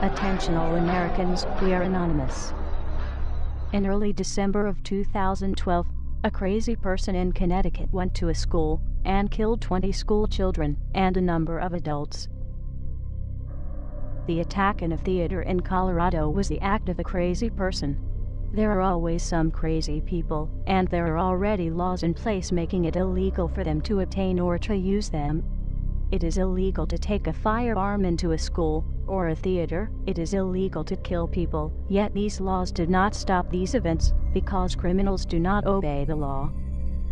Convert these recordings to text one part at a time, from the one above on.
Attention all Americans, we are anonymous. In early December of 2012, a crazy person in Connecticut went to a school and killed 20 school children and a number of adults. The attack in a theater in Colorado was the act of a crazy person. There are always some crazy people, and there are already laws in place making it illegal for them to obtain or to use them. It is illegal to take a firearm into a school or a theater. It is illegal to kill people, yet these laws did not stop these events, because criminals do not obey the law.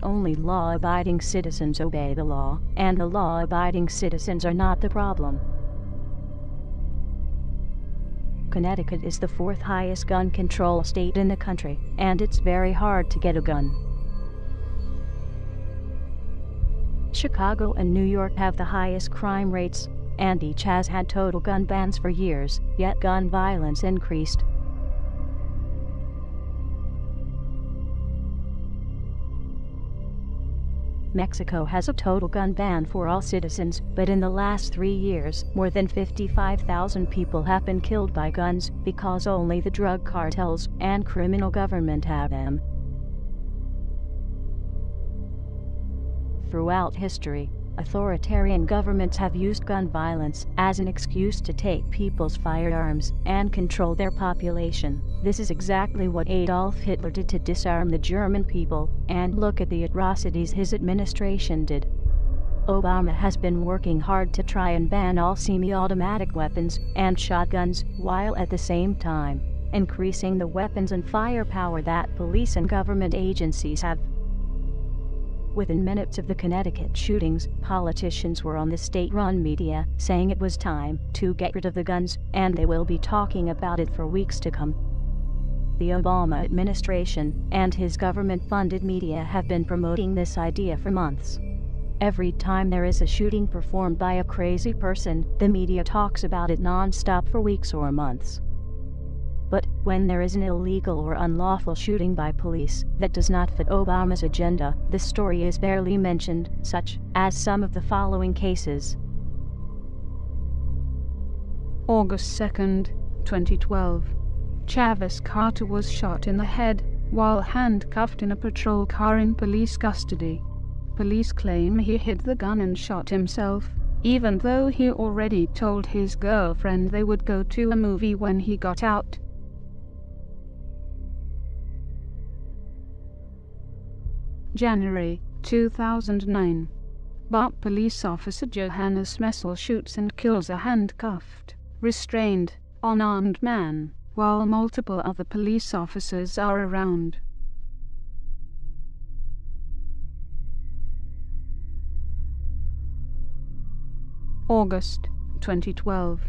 Only law-abiding citizens obey the law, and the law-abiding citizens are not the problem. Connecticut is the 4th highest gun control state in the country, and it's very hard to get a gun. Chicago and New York have the highest crime rates, and each has had total gun bans for years, yet gun violence increased. Mexico has a total gun ban for all citizens, but in the last 3 years, more than 55,000 people have been killed by guns because only the drug cartels and criminal government have them. Throughout history, authoritarian governments have used gun violence as an excuse to take people's firearms and control their population. This is exactly what Adolf Hitler did to disarm the German people, and look at the atrocities his administration did. Obama has been working hard to try and ban all semi-automatic weapons and shotguns, while at the same time increasing the weapons and firepower that police and government agencies have. Within minutes of the Connecticut shootings, politicians were on the state-run media saying it was time to get rid of the guns, and they will be talking about it for weeks to come. The Obama administration and his government-funded media have been promoting this idea for months. Every time there is a shooting performed by a crazy person, the media talks about it non-stop for weeks or months. But when there is an illegal or unlawful shooting by police that does not fit Obama's agenda, the story is barely mentioned, such as some of the following cases. August 2nd, 2012. Travis Carter was shot in the head while handcuffed in a patrol car in police custody. Police claim he hid the gun and shot himself, even though he already told his girlfriend they would go to a movie when he got out. January 2009. Bart police officer Johannes Messel shoots and kills a handcuffed, restrained, unarmed man, while multiple other police officers are around. August 2012.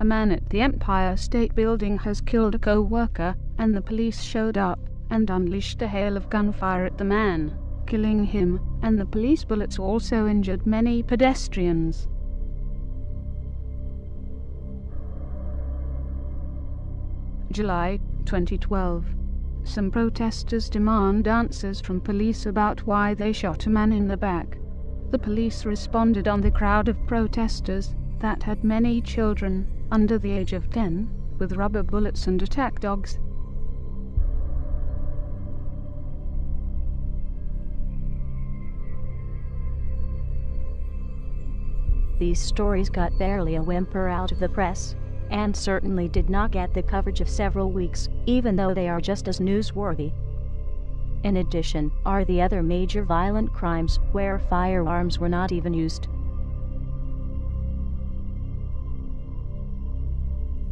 A man at the Empire State Building has killed a co-worker, and the police showed up and unleashed a hail of gunfire at the man, killing him, and the police bullets also injured many pedestrians. July 2012. Some protesters demand answers from police about why they shot a man in the back. The police responded on the crowd of protesters that had many children under the age of 10, with rubber bullets and attack dogs. These stories got barely a whimper out of the press, and certainly did not get the coverage of several weeks, even though they are just as newsworthy. In addition, are the other major violent crimes where firearms were not even used.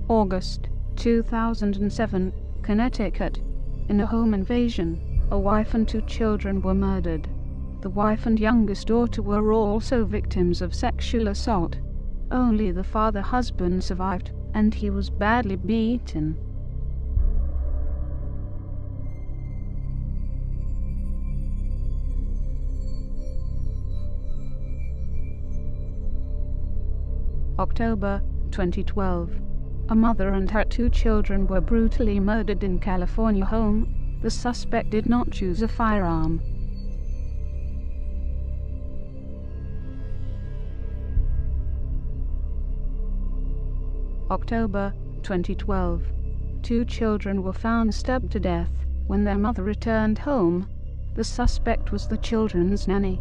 August 2007, Connecticut. In a home invasion, a wife and 2 children were murdered. The wife and youngest daughter were also victims of sexual assault. Only the husband survived, and he was badly beaten. October 2012. A mother and her 2 children were brutally murdered in California home. The suspect did not choose a firearm. October 2012. 2 children were found stabbed to death when their mother returned home. The suspect was the children's nanny.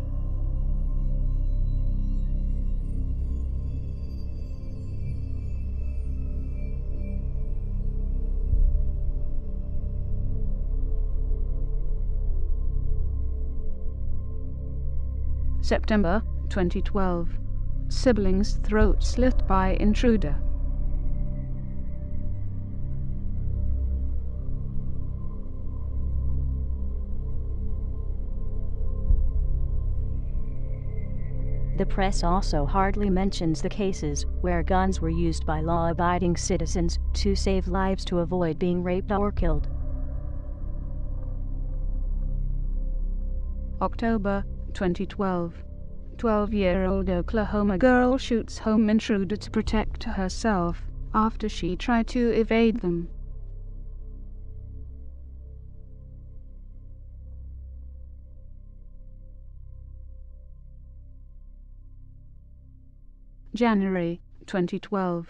September 2012. Siblings' throat slit by intruder. The press also hardly mentions the cases where guns were used by law-abiding citizens to save lives to avoid being raped or killed. October 2012. 12-year-old Oklahoma girl shoots home intruder to protect herself after she tried to evade them. January 2012.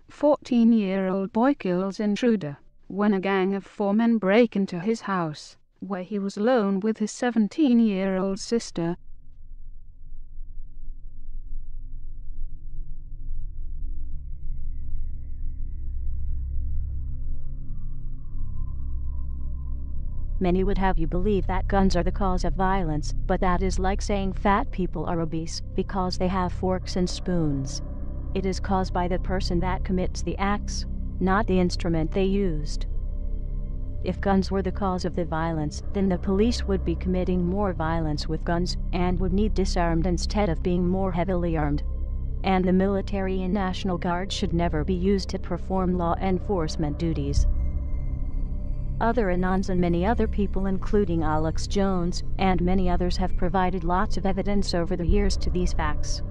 14-year-old boy kills intruder when a gang of 4 men break into his house, where he was alone with his 17-year-old sister. Many would have you believe that guns are the cause of violence, but that is like saying fat people are obese because they have forks and spoons. It is caused by the person that commits the acts, not the instrument they used. If guns were the cause of the violence, then the police would be committing more violence with guns and would need disarmed instead of being more heavily armed. And the military and National Guard should never be used to perform law enforcement duties. Other Anons and many other people, including Alex Jones and many others, have provided lots of evidence over the years to these facts.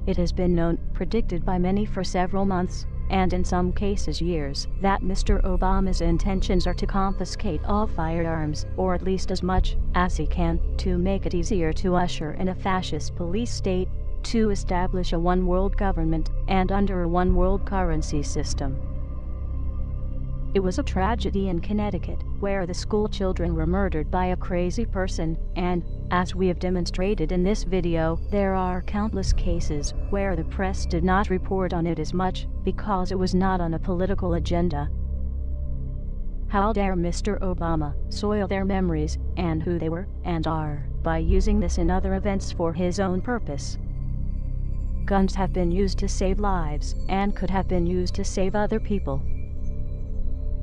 It has been known, predicted by many for several months, and in some cases years, that Mr. Obama's intentions are to confiscate all firearms, or at least as much as he can, to make it easier to usher in a fascist police state, to establish a one-world government, and under a one-world currency system. It was a tragedy in Connecticut, where the school children were murdered by a crazy person, and, as we have demonstrated in this video, there are countless cases where the press did not report on it as much, because it was not on a political agenda. How dare Mr. Obama soil their memories, and who they were, and are, by using this and other events for his own purpose. Guns have been used to save lives, and could have been used to save other people.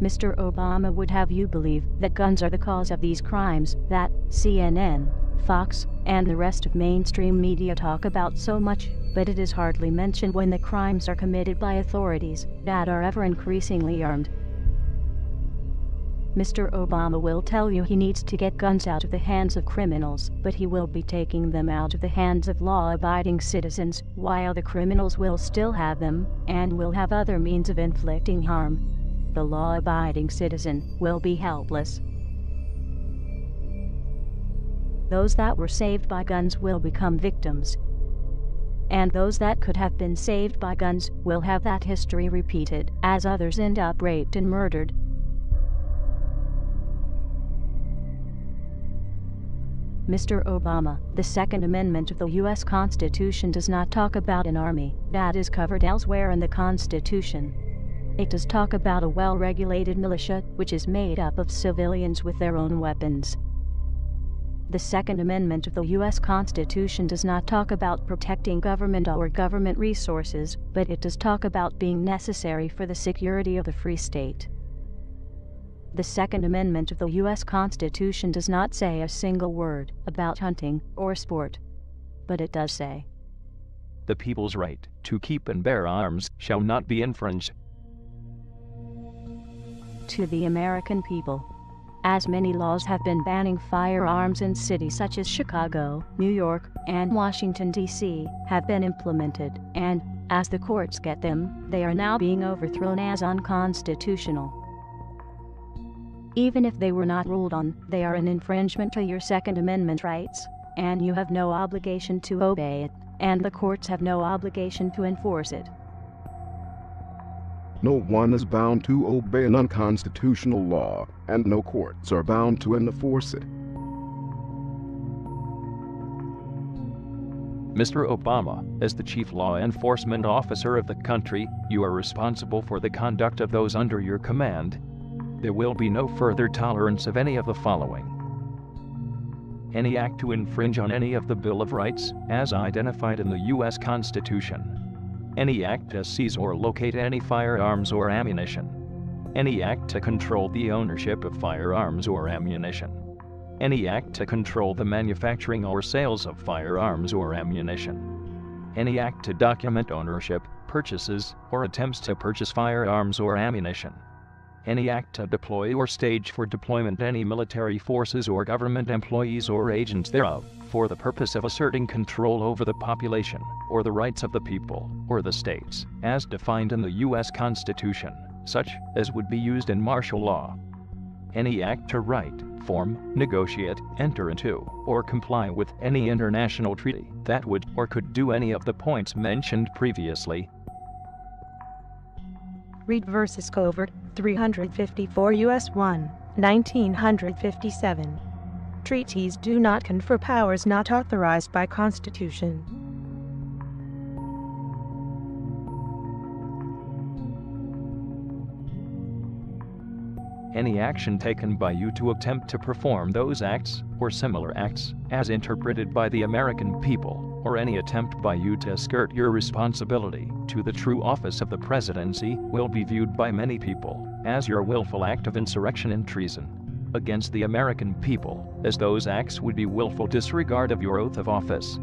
Mr. Obama would have you believe that guns are the cause of these crimes that CNN, Fox, and the rest of mainstream media talk about so much, but it is hardly mentioned when the crimes are committed by authorities that are ever increasingly armed. Mr. Obama will tell you he needs to get guns out of the hands of criminals, but he will be taking them out of the hands of law-abiding citizens, while the criminals will still have them, and will have other means of inflicting harm. The law-abiding citizen will be helpless. Those that were saved by guns will become victims. And those that could have been saved by guns will have that history repeated, as others end up raped and murdered. Mr. Obama, the Second Amendment of the U.S. Constitution does not talk about an army that is covered elsewhere in the Constitution. It does talk about a well-regulated militia, which is made up of civilians with their own weapons. The Second Amendment of the U.S. Constitution does not talk about protecting government or government resources, but it does talk about being necessary for the security of the free state. The Second Amendment of the U.S. Constitution does not say a single word about hunting or sport, but it does say, "The people's right to keep and bear arms shall not be infringed." To the American people, as many laws have been banning firearms in cities such as Chicago, New York, and Washington, D.C., have been implemented, and, as the courts get them, they are now being overthrown as unconstitutional. Even if they were not ruled on, they are an infringement to your Second Amendment rights, and you have no obligation to obey it, and the courts have no obligation to enforce it. No one is bound to obey an unconstitutional law, and no courts are bound to enforce it. Mr. Obama, as the chief law enforcement officer of the country, you are responsible for the conduct of those under your command. There will be no further tolerance of any of the following: any act to infringe on any of the Bill of Rights, as identified in the U.S. Constitution. Any act to seize or locate any firearms or ammunition. Any act to control the ownership of firearms or ammunition. Any act to control the manufacturing or sales of firearms or ammunition. Any act to document ownership, purchases, or attempts to purchase firearms or ammunition. Any act to deploy or stage for deployment any military forces or government employees or agents thereof, for the purpose of asserting control over the population, or the rights of the people, or the states, as defined in the U.S. Constitution, such as would be used in martial law. Any act to write, form, negotiate, enter into, or comply with any international treaty that would or could do any of the points mentioned previously. Read versus Covert 354 U.S. 1, 1957. Treaties do not confer powers not authorized by Constitution. Any action taken by you to attempt to perform those acts, or similar acts, as interpreted by the American people, or any attempt by you to skirt your responsibility to the true office of the presidency, will be viewed by many people as your willful act of insurrection and treason against the American people, as those acts would be willful disregard of your oath of office.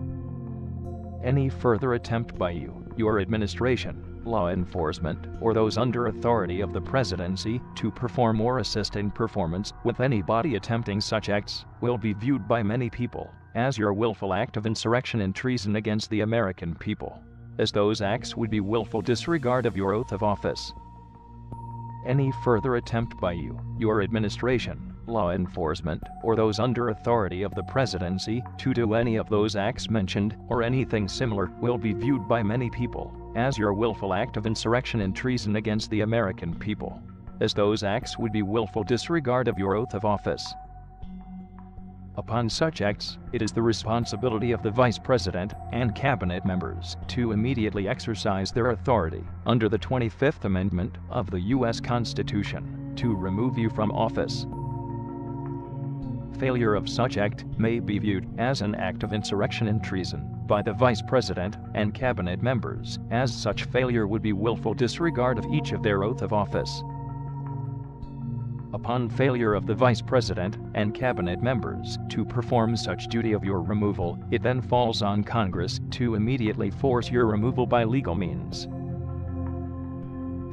Any further attempt by you, your administration, law enforcement, or those under authority of the presidency to perform or assist in performance with any body attempting such acts will be viewed by many people as your willful act of insurrection and treason against the American people, as those acts would be willful disregard of your oath of office. Any further attempt by you, your administration, law enforcement, or those under authority of the presidency to do any of those acts mentioned, or anything similar, will be viewed by many people as your willful act of insurrection and treason against the American people, as those acts would be willful disregard of your oath of office. Upon such acts, it is the responsibility of the Vice President and Cabinet members to immediately exercise their authority under the 25th Amendment of the U.S. Constitution to remove you from office. Failure of such act may be viewed as an act of insurrection and treason by the Vice President and Cabinet members, as such failure would be willful disregard of each of their oath of office. Upon failure of the Vice President and Cabinet members to perform such duty of your removal, it then falls on Congress to immediately force your removal by legal means.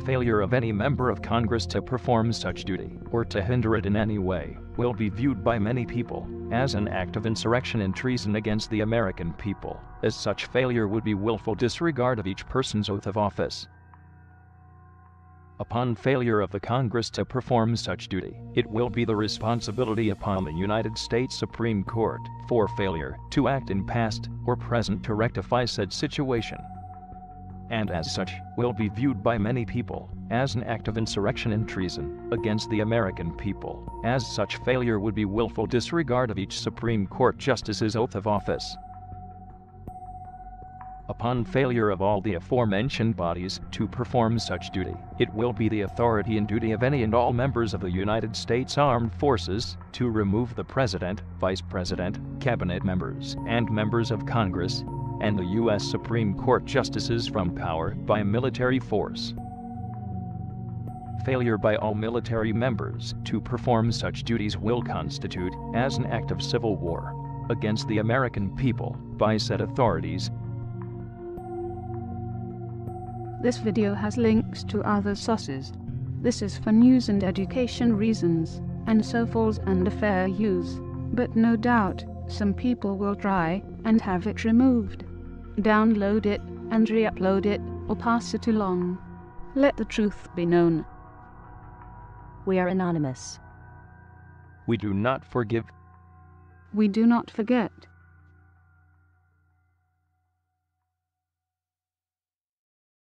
Failure of any member of Congress to perform such duty, or to hinder it in any way, will be viewed by many people as an act of insurrection and treason against the American people, as such failure would be willful disregard of each person's oath of office. Upon failure of the Congress to perform such duty, it will be the responsibility upon the United States Supreme Court for failure to act in past or present to rectify said situation, and as such will be viewed by many people as an act of insurrection and treason against the American people, as such failure would be willful disregard of each Supreme Court justice's oath of office. Upon failure of all the aforementioned bodies to perform such duty, it will be the authority and duty of any and all members of the United States Armed Forces to remove the President, Vice President, Cabinet members, and members of Congress, and the U.S. Supreme Court justices from power by military force. Failure by all military members to perform such duties will constitute as an act of civil war against the American people by said authorities. This video has links to other sources. This is for news and education reasons, and so falls under fair use. But no doubt, some people will try and have it removed. Download it and re-upload it, or pass it along. Let the truth be known. We are anonymous. We do not forgive. We do not forget.